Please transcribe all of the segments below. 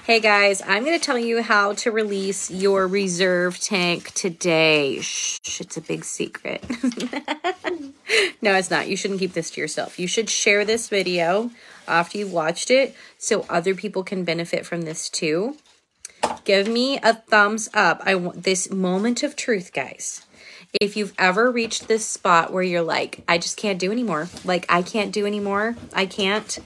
Hey guys, I'm going to tell you how to release your reserve tank today. Shh, it's a big secret. No, it's not. You shouldn't keep this to yourself. You should share this video after you've watched it so other people can benefit from this too. Give me a thumbs up. I want this moment of truth, guys. If you've ever reached this spot where you're like, I just can't do anymore. Like, I can't do anymore. I can't.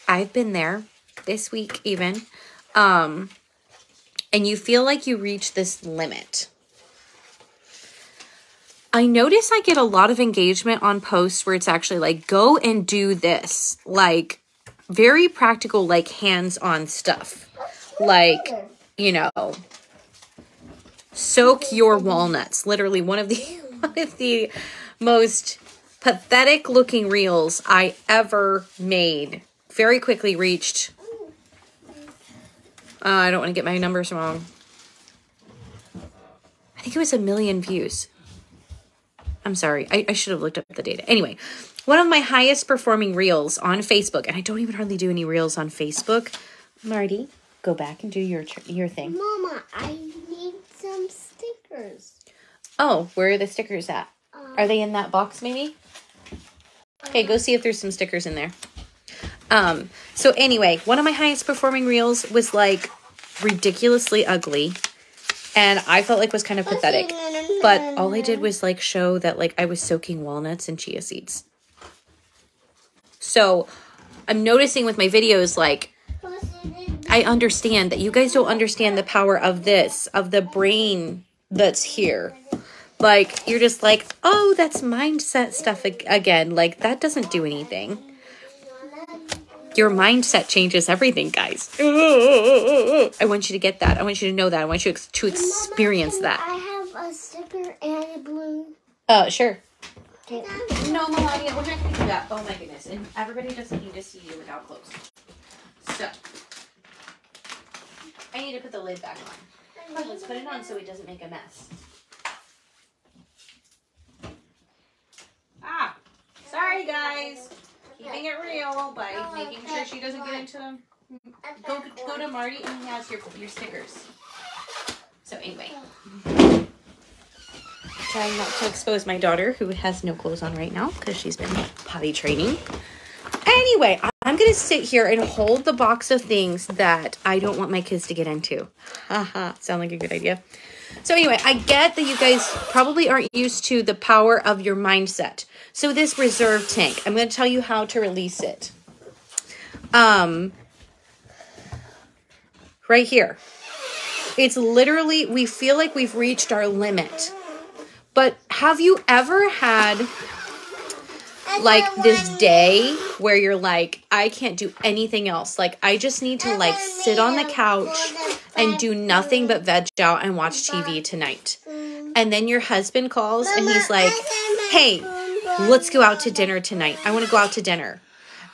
I've been there this week even. And you feel like you reach this limit. I notice I get a lot of engagement on posts where it's actually like, go and do this. Like, very practical, like hands-on stuff. Like, you know, soak your walnuts. Literally one of the most pathetic looking reels I ever made. Very quickly reached, I don't want to get my numbers wrong. I think it was 1 million views. I'm sorry. I should have looked up the data. Anyway, one of my highest performing reels on Facebook, and I don't even hardly do any reels on Facebook. Marty, go back and do your thing. Mama, I need some stickers. Oh, where are the stickers at? Are they in that box maybe? Okay, go see if there's some stickers in there. So anyway, one of my highest performing reels was like ridiculously ugly and I felt like was kind of pathetic, but all I did was like show that like I was soaking walnuts and chia seeds. So I'm noticing with my videos, like, I understand that you guys don't understand the power of this, of the brain that's here. Like, you're just like, oh, that's mindset stuff again. Like, that doesn't do anything. Your mindset changes everything, guys. I want you to get that. I want you to know that. I want you to experience that. I have a sticker and a balloon. Sure. Okay. No, Melania, we're not going to do that. Oh, my goodness. And everybody doesn't need to see you without clothes. So, I need to put the lid back on. Let's put it on so it doesn't make a mess. Ah, sorry, guys. Keeping it real by making sure she doesn't get into... Go to Marty and he has your stickers. So anyway. Trying not to expose my daughter who has no clothes on right now because she's been potty training. Anyway, I'm going to sit here and hold the box of things that I don't want my kids to get into. Haha, sound like a good idea. So anyway, I get that you guys probably aren't used to the power of your mindset. So this reserve tank, I'm going to tell you how to release it. Right here. It's literally, we feel like we've reached our limit. But have you ever had like this day where you're like, I can't do anything else. Like, I just need to like sit on the couch and do nothing but veg out and watch TV tonight. And then your husband calls and he's like, hey, let's go out to dinner tonight. I want to go out to dinner.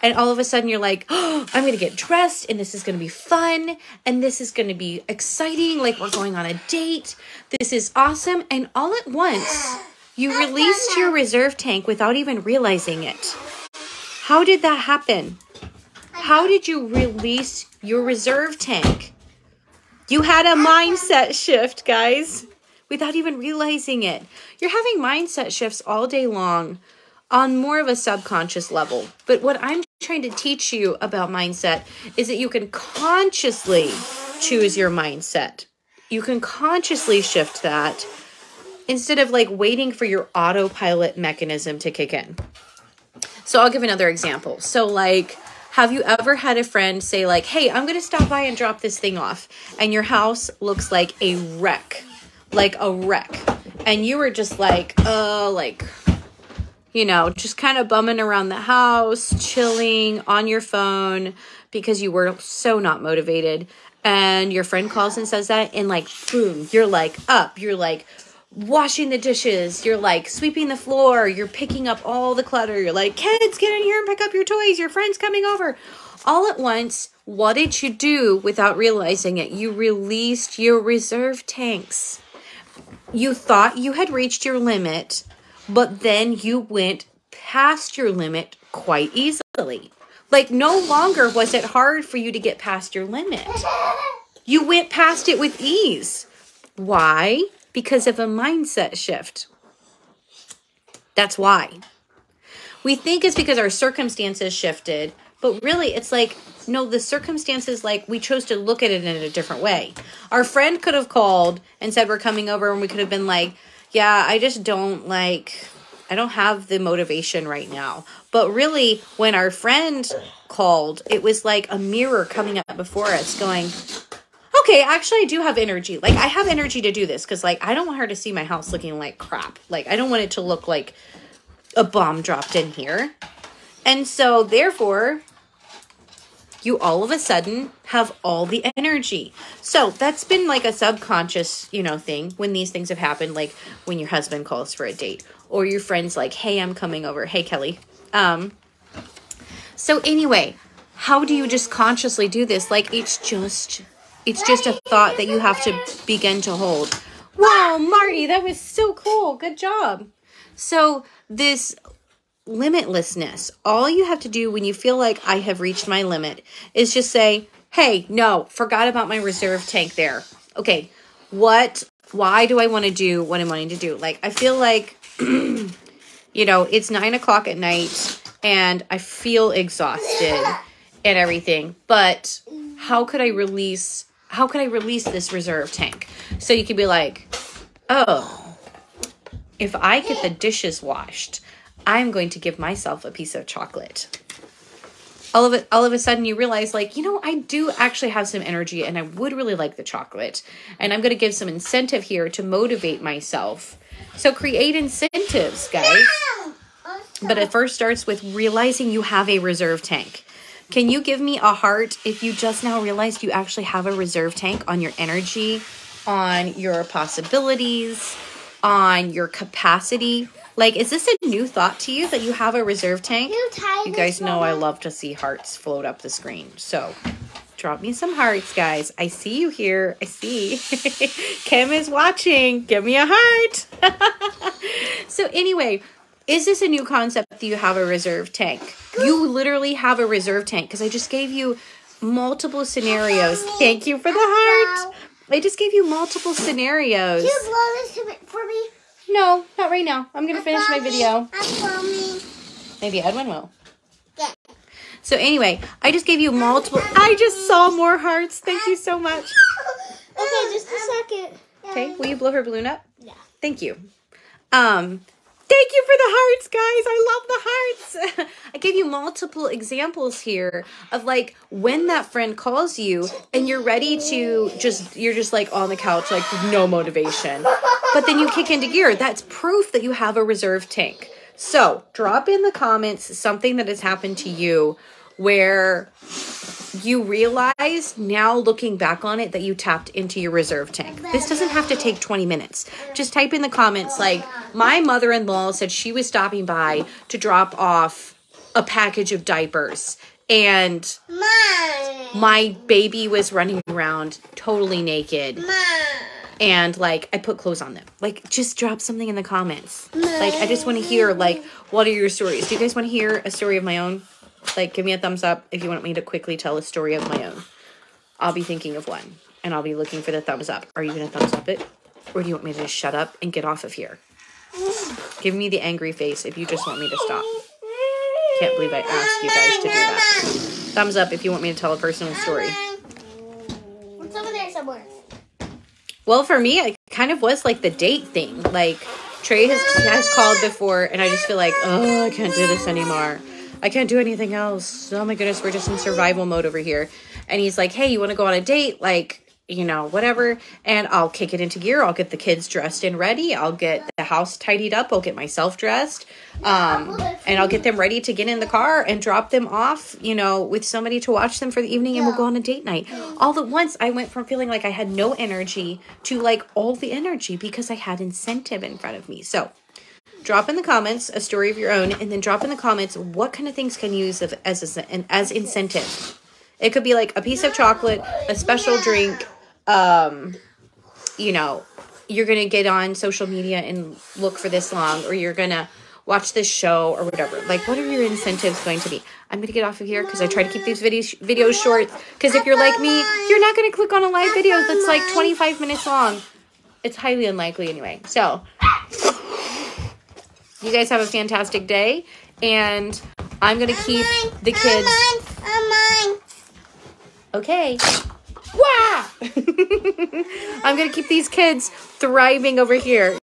And all of a sudden you're like, oh, I'm going to get dressed and this is going to be fun. And this is going to be exciting. Like, we're going on a date. This is awesome. And all at once, you released your reserve tank without even realizing it. How did that happen? How did you release your reserve tank? You had a mindset shift, guys, without even realizing it. You're having mindset shifts all day long on more of a subconscious level. But what I'm trying to teach you about mindset is that you can consciously choose your mindset. You can consciously shift that instead of like waiting for your autopilot mechanism to kick in. So I'll give another example. So like, have you ever had a friend say like, hey, I'm going to stop by and drop this thing off. And your house looks like a wreck. Like a wreck. And you were just like, you know, just kind of bumming around the house, chilling on your phone because you were so not motivated. And your friend calls and says that and like, boom, you're like up. You're like washing the dishes. You're like sweeping the floor. You're picking up all the clutter. You're like, kids, get in here and pick up your toys. Your friend's coming over. All at once, what did you do without realizing it? You released your reserve tanks. You thought you had reached your limit, but then you went past your limit quite easily. Like, no longer was it hard for you to get past your limit. You went past it with ease. Why? Because of a mindset shift. That's why. We think it's because our circumstances shifted, but really it's like, no, the circumstances, like, we chose to look at it in a different way. Our friend could have called and said we're coming over, and we could have been like, yeah, I don't have the motivation right now. But really, when our friend called, it was like a mirror coming up before us going, okay, actually I do have energy. Like, I have energy to do this because, like, I don't want her to see my house looking like crap. Like, I don't want it to look like a bomb dropped in here. And so, therefore, you all of a sudden have all the energy. So that's been like a subconscious, thing when these things have happened, like when your husband calls for a date or your friend's like, hey, I'm coming over. Hey, Kelly. So anyway, how do you just consciously do this? Like, it's just a thought that you have to begin to hold. Wow, Marty, that was so cool. Good job. So this limitlessness, all you have to do when you feel like I have reached my limit is just say, hey, no, forgot about my reserve tank there. Okay, why do I want to do what I'm wanting to do? Like, I feel like, it's 9 o'clock at night and I feel exhausted and everything, but how could I release this reserve tank? So you could be like, oh, if I get the dishes washed, I'm going to give myself a piece of chocolate. All of a sudden you realize, like, I do actually have some energy and I would really like the chocolate. And I'm going to give some incentive here to motivate myself. So create incentives, guys. But it first starts with realizing you have a reserve tank. Can you give me a heart if you just now realized you actually have a reserve tank on your energy, on your possibilities, on your capacity? Like, is this a new thought to you that you have a reserve tank? You guys know I love to see hearts float up the screen. So drop me some hearts, guys. I see you here. I see. Kim is watching. Give me a heart. So anyway, is this a new concept that you have a reserve tank? You literally have a reserve tank because I just gave you multiple scenarios. Thank you for the heart. I just gave you multiple scenarios. Can you blow this for me? No, not right now. I'm going to finish my video. Me. Maybe Edwin will. Yeah. So anyway, I just gave you multiple. I just saw more hearts. Thank you so much. Okay, just a second. Okay, will you blow her balloon up? Yeah. Thank you. Thank you for the hearts, guys. I love the hearts. I gave you multiple examples here of, like, when that friend calls you and you're ready to you're just like on the couch, like no motivation. But then you kick into gear. That's proof that you have a reserve tank. So drop in the comments something that has happened to you where you realize now looking back on it that you tapped into your reserve tank. This doesn't have to take 20 minutes. Just type in the comments like, my mother-in-law said she was stopping by to drop off a package of diapers and my baby was running around totally naked. And, like, I put clothes on them. Like, just drop something in the comments. Like, I just want to hear, like, what are your stories? Do you guys want to hear a story of my own? Like, give me a thumbs up if you want me to quickly tell a story of my own. I'll be thinking of one, and I'll be looking for the thumbs up. Are you going to thumbs up it? Or do you want me to just shut up and get off of here? Give me the angry face if you just want me to stop. Can't believe I asked you guys to do that. Thumbs up if you want me to tell a personal story. It's over there somewhere. Well, for me, it kind of was like the date thing. Like, Trey has called before, and I just feel like, oh, I can't do this anymore. I can't do anything else. Oh, my goodness, we're just in survival mode over here. And he's like, hey, you want to go on a date? Like, whatever. And I'll kick it into gear. I'll get the kids dressed and ready. I'll get the house tidied up. I'll get myself dressed. And I'll get them ready to get in the car and drop them off, with somebody to watch them for the evening, and we'll go on a date night. All at once, I went from feeling like I had no energy to, like, all the energy because I had incentive in front of me. So drop in the comments a story of your own, and then drop in the comments what kind of things can you use as incentive. It could be like a piece of chocolate, a special drink, you're going to get on social media and look for this long, or you're going to watch this show or whatever. Like, what are your incentives going to be? I'm going to get off of here because I try to keep these videos short. Because if you're like me, you're not going to click on a live video that's like 25 minutes long. It's highly unlikely anyway. So, you guys have a fantastic day. And I'm going to keep the kids. Okay. Wah! I'm going to keep these kids thriving over here.